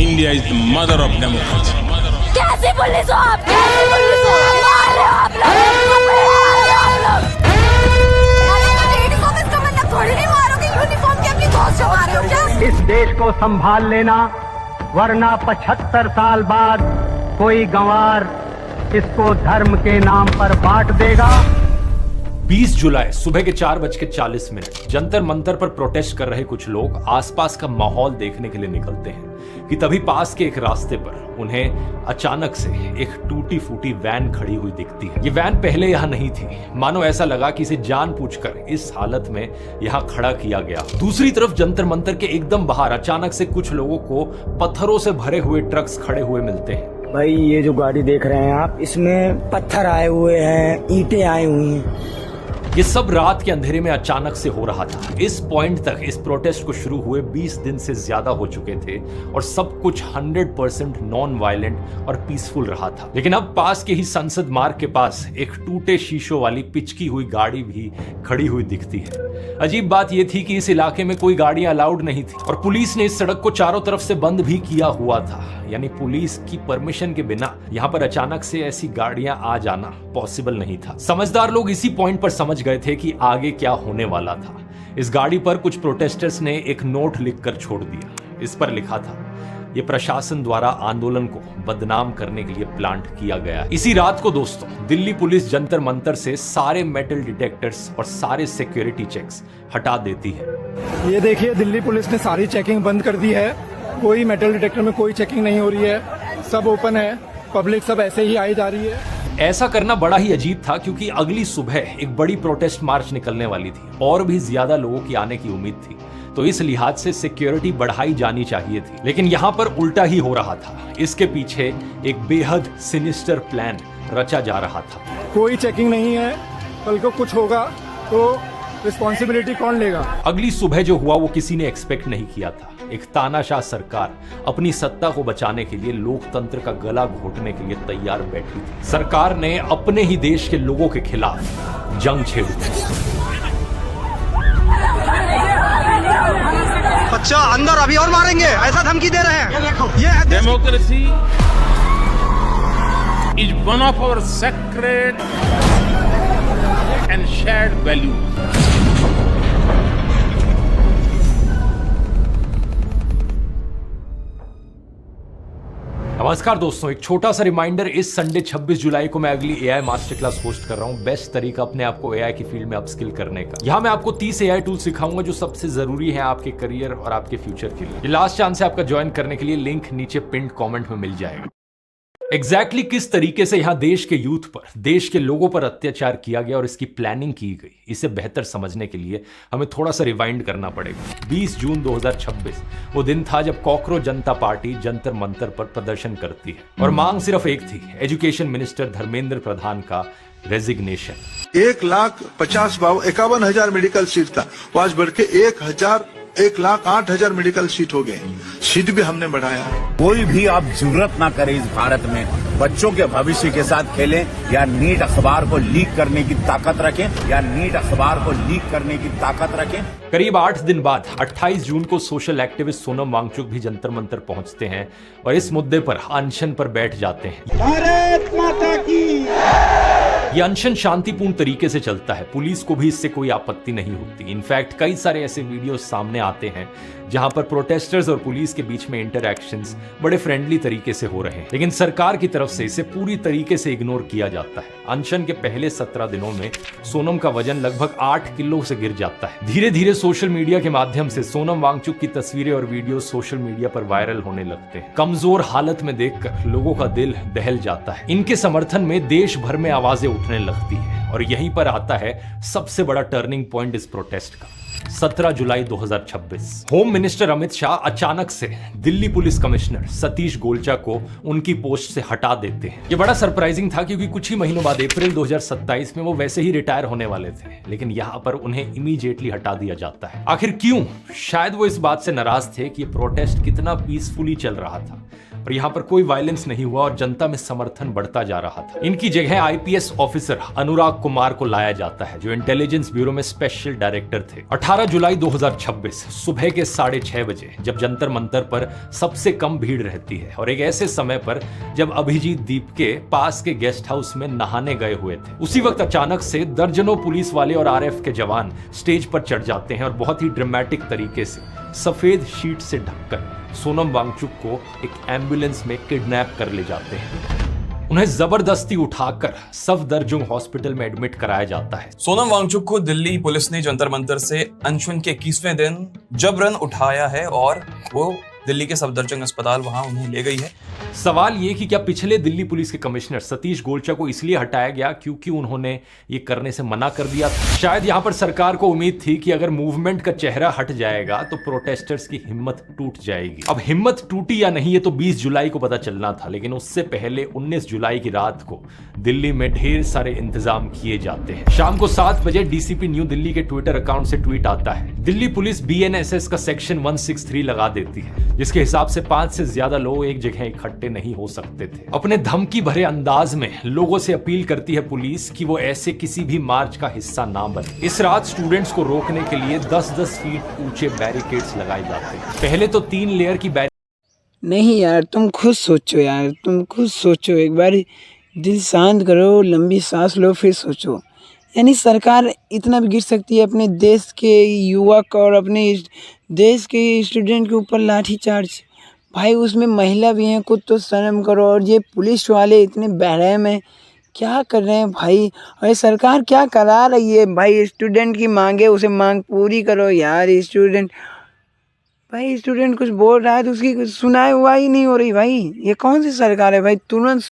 India is the mother of democracy. कैसी police हो आप? कैसी पुलिस हो? मार रहे हो आप लोग, मार रहे हो आप लोग। यूनिफॉर्म इसका मतलब थोड़ी नहीं मारोगे, यूनिफॉर्म के अपनी दोस्त से मार रहे हो क्या? इस देश को संभाल लेना, वरना 75 साल बाद कोई गंवार इसको धर्म के नाम पर बांट देगा। 20 जुलाई सुबह के 4:40 जंतर मंतर पर प्रोटेस्ट कर रहे कुछ लोग आसपास का माहौल देखने के लिए निकलते हैं कि तभी पास के एक रास्ते पर उन्हें अचानक से एक टूटी फूटी वैन खड़ी हुई दिखती है। ये वैन पहले यहां नहीं थी, मानो ऐसा लगा कि इसे जानबूझकर इस हालत में यहां खड़ा किया गया। दूसरी तरफ जंतर मंतर के एकदम बाहर अचानक से कुछ लोगों को पत्थरों से भरे हुए ट्रक्स खड़े हुए मिलते हैं। भाई ये जो गाड़ी देख रहे हैं आप, इसमें पत्थर आए हुए हैं, ईंटें आई हुई हैं। ये सब रात के अंधेरे में अचानक से हो रहा था। इस पॉइंट तक इस प्रोटेस्ट को शुरू हुए 20 दिन से ज्यादा हो चुके थे और सब कुछ 100% नॉन वायलेंट और पीसफुल रहा था। लेकिन अब पास के ही संसद मार्ग के पास एक टूटे शीशों वाली पिचकी हुई गाड़ी भी खड़ी हुई दिखती है। अजीब बात यह थी कि इस इलाके में कोई गाड़ियां अलाउड नहीं थी और पुलिस ने इस सड़क को चारों तरफ से बंद भी किया हुआ था। यानी पुलिस की परमिशन के बिना यहां पर अचानक से ऐसी गाड़ियां आ जाना पॉसिबल नहीं था। समझदार लोग इसी पॉइंट पर समझ गए थे कि आगे क्या होने वाला था। इस गाड़ी पर कुछ प्रोटेस्टर्स ने एक नोट लिखकर छोड़ दिया। इस पर लिखा था, ये प्रशासन द्वारा आंदोलन को बदनाम करने के लिए प्लांट किया गया। इसी रात को दोस्तों, दिल्ली पुलिस जंतर मंतर से सारे मेटल डिटेक्टर्स और सारे सिक्योरिटी चेक्स हटा देती है। ये देखिए, दिल्ली पुलिस ने सारी चेकिंग बंद कर दी है। कोई मेटल डिटेक्टर में कोई चेकिंग नहीं हो रही है, सब ओपन है, पब्लिक सब ऐसे ही आई जा रही है। ऐसा करना बड़ा ही अजीब था क्योंकि अगली सुबह एक बड़ी प्रोटेस्ट मार्च निकलने वाली थी और भी ज्यादा लोगों की आने की उम्मीद थी, तो इस लिहाज से सिक्योरिटी बढ़ाई जानी चाहिए थी। लेकिन यहां पर उल्टा ही हो रहा था। इसके पीछे एक बेहद सिनिस्टर प्लान रचा जा रहा था। कोई चेकिंग नहीं है, कल को कुछ होगा तो रिस्पॉन्सिबिलिटी कौन लेगा? अगली सुबह जो हुआ वो किसी ने एक्सपेक्ट नहीं किया था। एक तानाशाह सरकार अपनी सत्ता को बचाने के लिए लोकतंत्र का गला घोटने के लिए तैयार बैठी थी। सरकार ने अपने ही देश के लोगों के खिलाफ जंग छेड़ दी। बच्चा अंदर, अभी और मारेंगे, ऐसा धमकी दे रहे हैं। ये है Democracy is one of our sacred and shared values. नमस्कार दोस्तों, एक छोटा सा रिमाइंडर, इस संडे 26 जुलाई को मैं अगली एआई मास्टर क्लास होस्ट कर रहा हूं। बेस्ट तरीका अपने आप को एआई की फील्ड में अपस्किल करने का। यहां मैं आपको 30 एआई टूल सिखाऊंगा जो सबसे जरूरी है आपके करियर और आपके फ्यूचर के लिए। ये लास्ट चांस है आपका ज्वाइन करने के लिए, लिंक नीचे पिन कमेंट में मिल जाएगा। एग्जैक्टली किस तरीके से यहां देश के यूथ पर, देश के लोगों पर अत्याचार किया गया और इसकी प्लानिंग की गई, इसे बेहतर समझने के लिए हमें थोड़ा सा रिवाइंड करना पड़ेगा। 20 जून 2026 वो दिन था जब कॉकरोच जनता पार्टी जंतर मंतर पर प्रदर्शन करती है और मांग सिर्फ एक थी, एजुकेशन मिनिस्टर धर्मेंद्र प्रधान का रेजिग्नेशन। 1,51,000 मेडिकल सीट था, वो आज बढ़ के 1,08,000 मेडिकल सीट हो गए। सीट भी हमने बढ़ाया। कोई भी आप जरूरत ना करे इस भारत में बच्चों के भविष्य के साथ खेलें या नीट अखबार को लीक करने की ताकत रखें। करीब 8 दिन बाद 28 जून को सोशल एक्टिविस्ट सोनम वांगचुक भी जंतर मंतर पहुंचते हैं और इस मुद्दे पर अनशन पर बैठ जाते हैं। भारत माता की। ये अनशन शांतिपूर्ण तरीके से चलता है, पुलिस को भी इससे कोई आपत्ति नहीं होती। इनफैक्ट कई सारे ऐसे वीडियो सामने आते हैं जहां पर प्रोटेस्टर्स और पुलिस के बीच में इंटरैक्शंस बड़े फ्रेंडली तरीके से हो रहे हैं, लेकिन सरकार की तरफ से इसे पूरी तरीके से इग्नोर किया जाता है। अनशन के पहले 17 दिनों में सोनम का वजन लगभग 8 किलो से गिर जाता है। धीरे धीरे सोशल मीडिया के माध्यम से सोनम वांगचुक की तस्वीरें और वीडियो सोशल मीडिया पर वायरल होने लगते हैं। कमजोर हालत में देखकर लोगों का दिल दहल जाता है। इनके समर्थन में देश भर में आवाजें उठने लगती है और यहीं पर आता है सबसे बड़ा टर्निंग पॉइंट इस प्रोटेस्ट का। 17 जुलाई 2026 होम मिनिस्टर अमित शाह अचानक से दिल्ली पुलिस कमिश्नर सतीश गोलचा को उनकी पोस्ट से हटा देते हैं। यह बड़ा सरप्राइजिंग था क्योंकि कुछ ही महीनों बाद अप्रैल 2027 में वो वैसे ही रिटायर होने वाले थे, लेकिन यहां पर उन्हें इमीडिएटली हटा दिया जाता है। आखिर क्यों? शायद वो इस बात से नाराज थे कि ये प्रोटेस्ट कितना पीसफुली चल रहा था। और यहाँ पर कोई वायलेंस नहीं हुआ और जनता में समर्थन बढ़ता जा रहा था। इनकी जगह आईपीएस ऑफिसर अनुराग कुमार को लाया जाता है, जो इंटेलिजेंस ब्यूरो में स्पेशल डायरेक्टर थे। 18 जुलाई 2026 सुबह के 6:30 बजे, जब जंतर मंतर पर सबसे कम भीड़ रहती है और एक ऐसे समय पर जब अभिजीत दीप के पास के गेस्ट हाउस में नहाने गए हुए थे, उसी वक्त अचानक से दर्जनों पुलिस वाले और आरएफ के जवान स्टेज पर चढ़ जाते हैं और बहुत ही ड्रामेटिक तरीके से सफेद शीट से ढककर सोनम वांगचुक को एक एम्बुलेंस में किडनैप कर ले जाते हैं। उन्हें जबरदस्ती उठाकर सफदरजंग हॉस्पिटल में एडमिट कराया जाता है। सोनम वांगचुक को दिल्ली पुलिस ने जंतर मंतर से अनशन के 21वें दिन जबरन उठाया है और वो दिल्ली के सफदरजंग अस्पताल वहां उन्हें ले गई है। सवाल ये कि क्या पिछले दिल्ली पुलिस के कमिश्नर सतीश गोलचा को इसलिए हटाया गया क्योंकि उन्होंने ये करने से मना कर दिया था? शायद यहां पर सरकार को उम्मीद थी कि अगर मूवमेंट का चेहरा हट जाएगा तो प्रोटेस्टर्स की हिम्मत टूट जाएगी। अब हिम्मत टूटी या नहीं ये तो 20 जुलाई को पता चलना था, लेकिन उससे पहले 19 जुलाई की रात को दिल्ली में ढेर सारे इंतजाम किए जाते हैं। शाम को 7 बजे डीसीपी न्यू दिल्ली के ट्विटर अकाउंट से ट्वीट आता है, दिल्ली पुलिस बीएनएसएस का सेक्शन 163 लगा देती है, जिसके हिसाब से 5 से ज्यादा लोग एक जगह इकट्ठे नहीं हो सकते थे। अपने धमकी भरे अंदाज में लोगों से अपील करती है पुलिस कि वो ऐसे किसी भी मार्च का हिस्सा ना बने। इस रात स्टूडेंट्स को रोकने के लिए 10-10 फीट ऊंचे बैरिकेड्स लगाए जाते हैं। पहले तो 3 लेयर की नहीं यार, तुम खुद सोचो यार, तुम खुद सोचो, एक बार दिल शांत करो, लंबी सांस लो, फिर सोचो। यानी सरकार इतना भी गिर सकती है अपने देश के युवक और अपने देश के स्टूडेंट के ऊपर लाठीचार्ज? भाई उसमें महिला भी हैं, कुछ तो शर्म करो। और ये पुलिस वाले इतने बहरहम हैं, क्या कर रहे हैं भाई? और ये सरकार क्या करा रही है भाई? स्टूडेंट की मांगे, उसे मांग पूरी करो यार। स्टूडेंट कुछ बोल रहा है तो उसकी सुनाई हुआ ही नहीं हो रही भाई। ये कौन सी सरकार है भाई? तुरंत